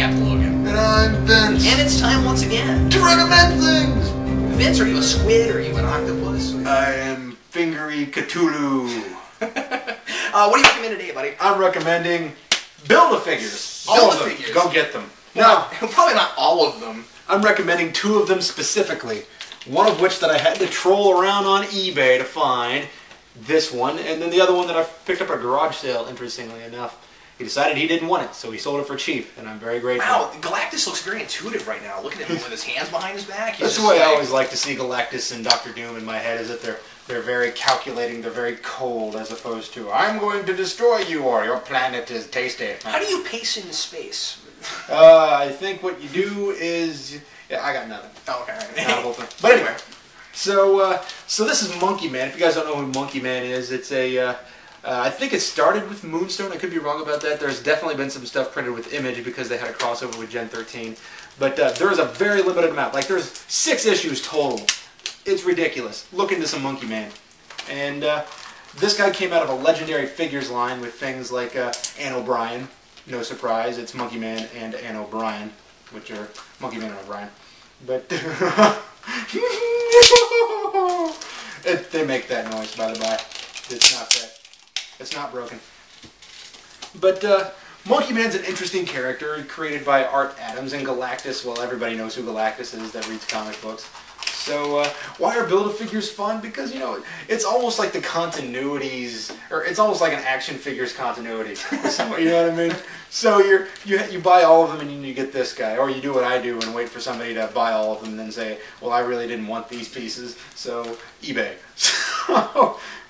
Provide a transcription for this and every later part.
Captain Logan. And I'm Vince. And it's time once again to recommend things! Vince, are you a squid or are you an octopus? I am Fingery Cthulhu. What do you recommend today, buddy? I'm recommending Build-a-Figures. All of them. Build-a-Figures. Go get them. Well, no, probably not all of them. I'm recommending 2 of them specifically. One of which that I had to troll around on eBay to find. This one, and then the other one that I picked up at a garage sale, interestingly enough. He decided he didn't want it, so he sold it for cheap, and I'm very grateful. Wow, Galactus looks very intuitive right now. Look at him with his hands behind his back. That's the way I always like to see Galactus and Dr. Doom in my head, is that they're very calculating, they're very cold, as opposed to, I'm going to destroy you, or your planet is tasty. How do you pace in space? I think what you do is... Yeah, I got nothing. Oh, okay. Not a whole thing. But anyway, so this is Monkey Man. If you guys don't know who Monkey Man is, it's a... I think it started with Moonstone. I could be wrong about that. There's definitely been some stuff printed with Image because they had a crossover with Gen 13. But there is a very limited amount. Like, there's 6 issues total. It's ridiculous. Look into some Monkey Man. And this guy came out of a legendary figures line with things like Ann O'Brien. No surprise, it's Monkey Man and Ann O'Brien, which are Monkey Man and O'Brien. But they make that noise, by the by. It's not broken. But Monkey Man's an interesting character created by Art Adams, and Galactus, well, everybody knows who Galactus is that reads comic books. So why are Build-a-Figures fun? Because, you know, it's almost like the continuities, or it's almost like an action figures continuity. So, you know what I mean? So you buy all of them and you get this guy, or you do what I do and wait for somebody to buy all of them and then say, well, I really didn't want these pieces, so eBay.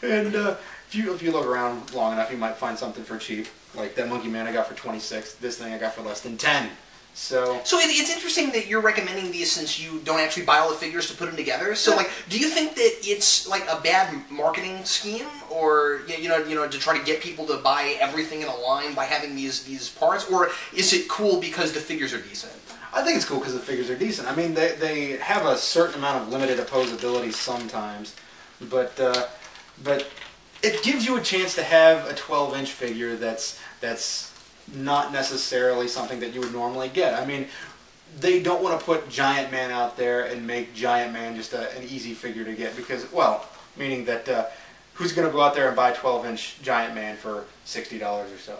And if you look around long enough, you might find something for cheap. Like that Monkey Man I got for 26. This thing I got for less than 10. So it's interesting that you're recommending these since you don't actually buy all the figures to put them together. So like, do you think that it's like a bad marketing scheme, or you know, to try to get people to buy everything in a line by having these parts, or is it cool because the figures are decent? I think it's cool because the figures are decent. I mean, they have a certain amount of limited opposability sometimes, but it gives you a chance to have a 12-inch figure that's not necessarily something that you would normally get. I mean, they don't want to put Giant Man out there and make Giant Man just an easy figure to get because, well, meaning that who's going to go out there and buy a 12-inch Giant Man for $60 or so?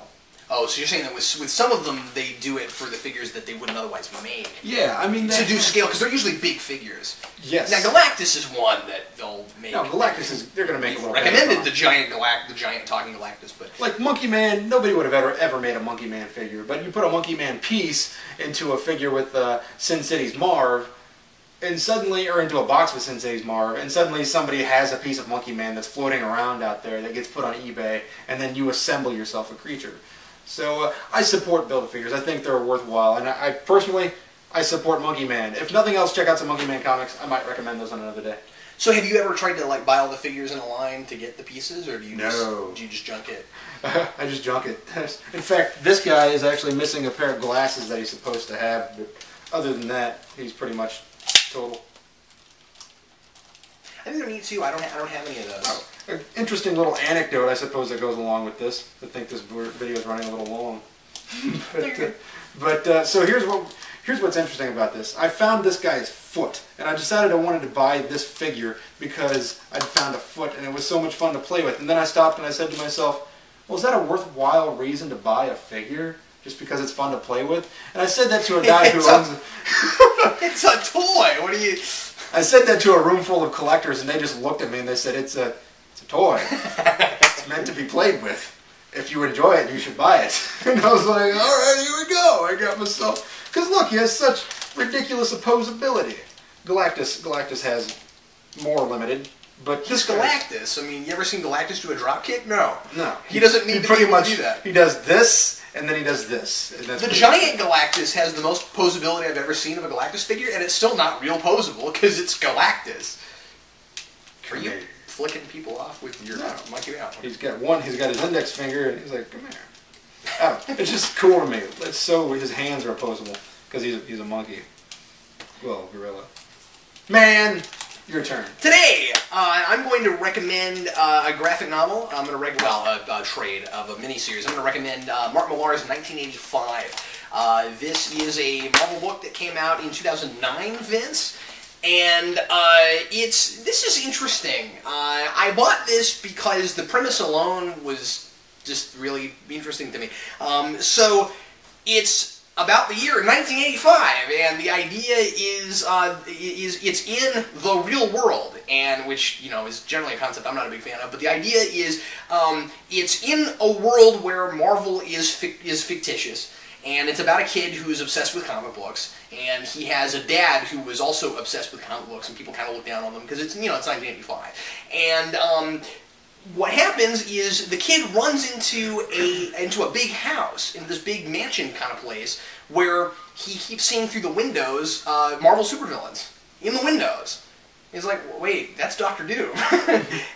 Oh, so you're saying that with some of them, they do it for the figures that they wouldn't otherwise make. Yeah, I mean... To do scale, because they're usually big figures. Yes. Now, Galactus is one that they'll make. No, Galactus is... They're going to make a little recommended the giant talking Galactus, but... Like Monkey Man, nobody would have ever made a Monkey Man figure, but you put a Monkey Man piece into a figure with Sin City's Marv, and suddenly, or into a box with Sin City's Marv, and suddenly somebody has a piece of Monkey Man that's floating around out there that gets put on eBay, and then you assemble yourself a creature. So I support Build-a-Figures. I think they're worthwhile, and I personally support Monkey Man. If nothing else, check out some Monkey Man comics. I might recommend those on another day. So have you ever tried to like buy all the figures in a line to get the pieces, or do you just junk it? I just junk it. In fact, this guy is actually missing a pair of glasses that he's supposed to have, but other than that, he's pretty much total. I think they're neat too. I don't have any of those. Oh, an interesting little anecdote, I suppose, that goes along with this. I think this video is running a little long. So here's what's interesting about this. I found this guy's foot, and I decided I wanted to buy this figure because I'd found a foot, and it was so much fun to play with. And then I stopped and I said to myself, well, is that a worthwhile reason to buy a figure? Just because it's fun to play with? And I said that to a guy who owns... It's a toy! What do you... I said that to a room full of collectors, and they just looked at me and they said, it's a toy. It's meant to be played with. If you enjoy it, you should buy it. And I was like, alright, here we go. I got myself... Because look, he has such ridiculous opposability. Galactus has more limited, but... He's Galactus. I mean, you ever seen Galactus do a dropkick? No. No. He doesn't need to pretty much do that. He does this, and then he does this. The giant Galactus has the most posability I've ever seen of a Galactus figure, and it's still not real posable because it's Galactus. Are you flicking people off with your monkey out? He's got his index finger, and he's like, come here. Oh, it's just cool to me. It's so his hands are opposable because he's a monkey. Well, gorilla. Man, your turn. Today, I'm going to recommend a graphic novel. I'm going to a trade of a miniseries. I'm going to recommend Mark Millar's 1985. This is a Marvel book that came out in 2009, Vince. And this is interesting. I bought this because the premise alone was just really interesting to me. So it's about the year 1985, and the idea is it's in the real world, and which is generally a concept I'm not a big fan of. But the idea is it's in a world where Marvel is fictitious. And it's about a kid who is obsessed with comic books, and he has a dad who is also obsessed with comic books, and people kind of look down on them because it's 1985. And what happens is the kid runs into a big house, into this big mansion kind of place, where he keeps seeing through the windows Marvel supervillains in the windows. He's like, wait, that's Dr. Doom,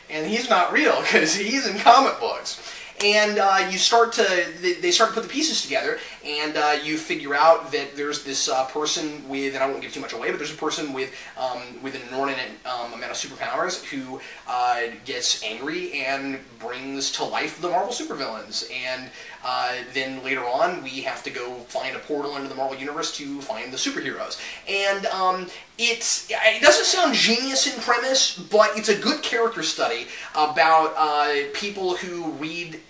and he's not real because he's in comic books. And they start to put the pieces together, and you figure out that there's this person with, and I won't give too much away, but there's a person with an inordinate amount of superpowers who gets angry and brings to life the Marvel supervillains. And then later on, we have to go find a portal into the Marvel Universe to find the superheroes. And it doesn't sound genius in premise, but it's a good character study about people who read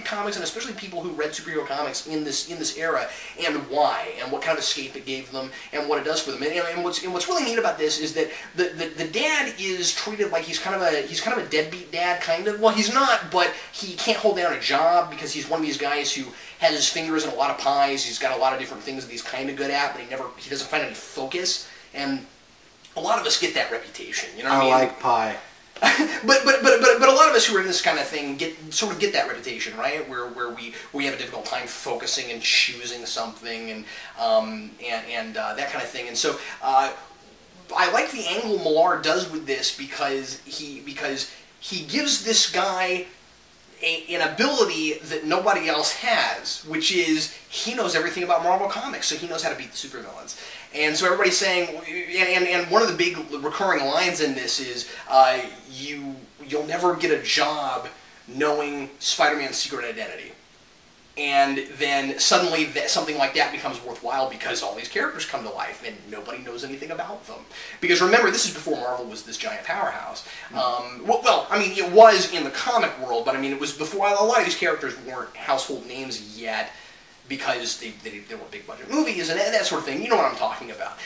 comics, and especially people who read superhero comics in this era, and why, and what kind of escape it gave them, and what it does for them. And what's really neat about this is that the dad is treated like he's kind of a deadbeat dad, kind of. Well, he's not, but he can't hold down a job because he's one of these guys who has his fingers in a lot of pies. He's got a lot of different things that he's kind of good at, but he doesn't find any focus. And a lot of us get that reputation. You know what I mean? I like pie. but a lot of us who are in this kind of thing get that reputation, right? Where we have a difficult time focusing and choosing something, and that kind of thing. And so I like the angle Millar does with this because he gives this guy an ability that nobody else has, which is he knows everything about Marvel Comics, so he knows how to beat the supervillains. And so everybody's saying, and one of the big recurring lines in this is, you'll never get a job knowing Spider-Man's secret identity. And then suddenly something like that becomes worthwhile because all these characters come to life and nobody knows anything about them. Because remember, this is before Marvel was this giant powerhouse. Well, I mean, it was in the comic world, but I mean, it was before. A lot of these characters weren't household names yet because they were big budget movies and that sort of thing. You know what I'm talking about.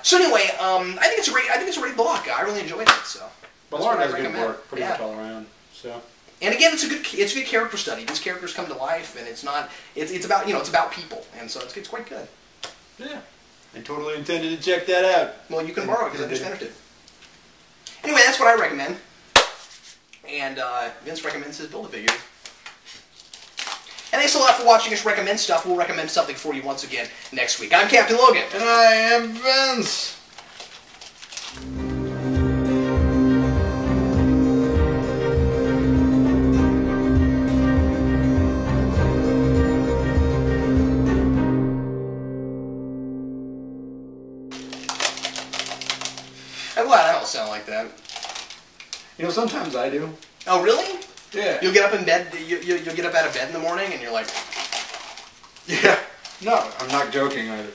So anyway, I think it's a great book. I really enjoyed it. So Millar does good work, pretty much all around. So. And again, it's a good character study. These characters come to life, and it's about it's about people, and so it's quite good. Yeah, I totally intended to check that out. Well, you can borrow it because I just finished it. Anyway, that's what I recommend. And Vince recommends his Build-a-Figures. And thanks a lot for watching us recommend stuff. We'll recommend something for you once again next week. I'm Captain Logan. And I am Vince. I'm glad I don't sound like that. You know, sometimes I do. Oh, really? Yeah. You'll get up in bed. You'll get up out of bed in the morning, and you're like, yeah. No, I'm not joking either.